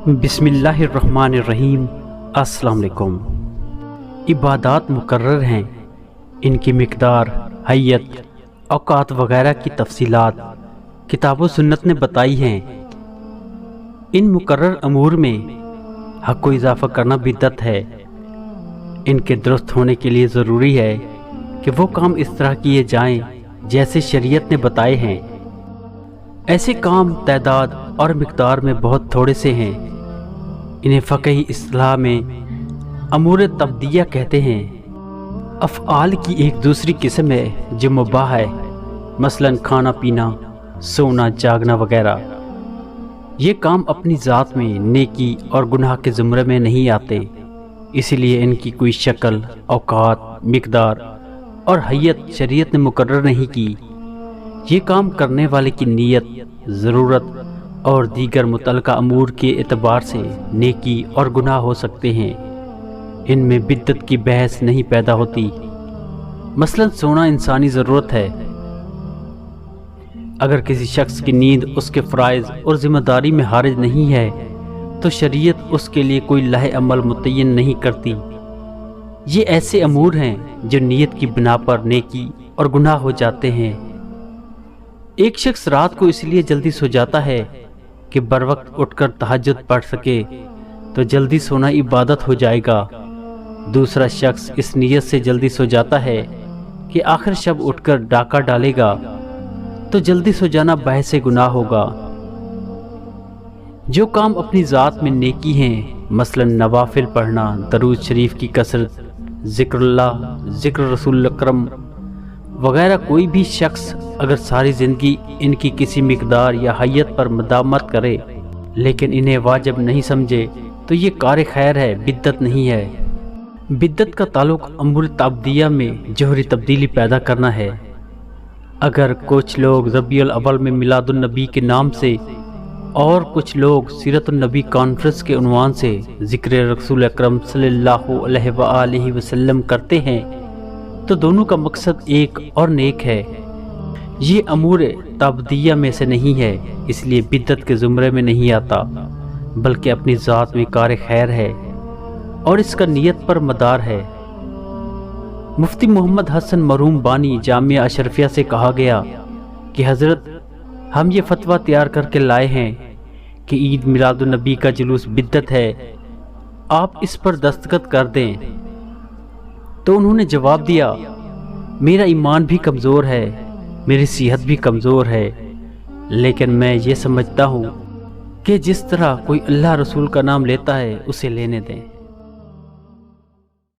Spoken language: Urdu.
بسم اللہ الرحمن الرحیم۔ السلام علیکم۔ عبادات مقرر ہیں، ان کی مقدار، حیت، اوقات وغیرہ کی تفصیلات کتاب و سنت نے بتائی ہیں۔ ان مقرر امور میں حق کو اضافہ کرنا بدعت ہے۔ ان کے درست ہونے کے لیے ضروری ہے کہ وہ کام اس طرح کیے جائیں جیسے شریعت نے بتائے ہیں۔ ایسے کام تعداد اور مقدار میں بہت تھوڑے سے ہیں۔ انہیں فقہی اصطلاح میں امور تبدیہ کہتے ہیں۔ افعال کی ایک دوسری قسم ہے جو مباح ہے، مثلا کھانا پینا، سونا، جاگنا وغیرہ۔ یہ کام اپنی ذات میں نیکی اور گناہ کے زمرے میں نہیں آتے، اسی لیے ان کی کوئی شکل، اوقات، مقدار اور حیت شریعت نے مقرر نہیں کی۔ یہ کام کرنے والے کی نیت، ضرورت اور دیگر متعلقہ امور کے اعتبار سے نیکی اور گناہ ہو سکتے ہیں۔ ان میں بدعت کی بحث نہیں پیدا ہوتی۔ مثلا سونا انسانی ضرورت ہے۔ اگر کسی شخص کی نیند اس کے فرائض اور ذمہ داری میں حارج نہیں ہے تو شریعت اس کے لیے کوئی لائحہ عمل متعین نہیں کرتی۔ یہ ایسے امور ہیں جو نیت کی بنا پر نیکی اور گناہ ہو جاتے ہیں۔ ایک شخص رات کو اس لیے جلدی سو جاتا ہے کہ بروقت اٹھ کر تہجد پڑھ سکے، تو جلدی سونا عبادت ہو جائے گا۔ دوسرا شخص اس نیت سے جلدی سو جاتا ہے کہ آخر شب اٹھ کر ڈاکہ ڈالے گا، تو جلدی سو جانا باعث گناہ ہوگا۔ جو کام اپنی ذات میں نیکی ہیں، مثلا نوافل پڑھنا، درود شریف کی کثرت، ذکر اللہ، ذکر رسول اکرم وغیرہ، کوئی بھی شخص اگر ساری زندگی ان کی کسی مقدار یا حیت پر مداومت کرے لیکن انہیں واجب نہیں سمجھے تو یہ کار خیر ہے، بدعت نہیں ہے۔ بدعت کا تعلق امور تعبدیہ میں جوہری تبدیلی پیدا کرنا ہے۔ اگر کچھ لوگ ربیع الاول میں میلاد النبی کے نام سے اور کچھ لوگ سیرت النبی کانفرنس کے عنوان سے ذکر رسول اکرم صلی اللہ علیہ وآلہ وسلم کرتے ہیں تو دونوں کا مقصد ایک اور نیک ہے۔ یہ امور تعبدیہ میں سے نہیں ہے، اس لیے بدعت کے زمرے میں نہیں آتا، بلکہ اپنی ذات میں کار خیر ہے اور اس کا نیت پر مدار ہے۔ مفتی محمد حسن مرحوم بانی جامعہ اشرفیہ سے کہا گیا کہ حضرت، ہم یہ فتویٰ تیار کر کے لائے ہیں کہ عید میلاد النبی کا جلوس بدعت ہے، آپ اس پر دستخط کر دیں۔ تو انہوں نے جواب دیا، میرا ایمان بھی کمزور ہے، میری صحت بھی کمزور ہے، لیکن میں یہ سمجھتا ہوں کہ جس طرح کوئی اللہ رسول کا نام لیتا ہے اسے لینے دیں۔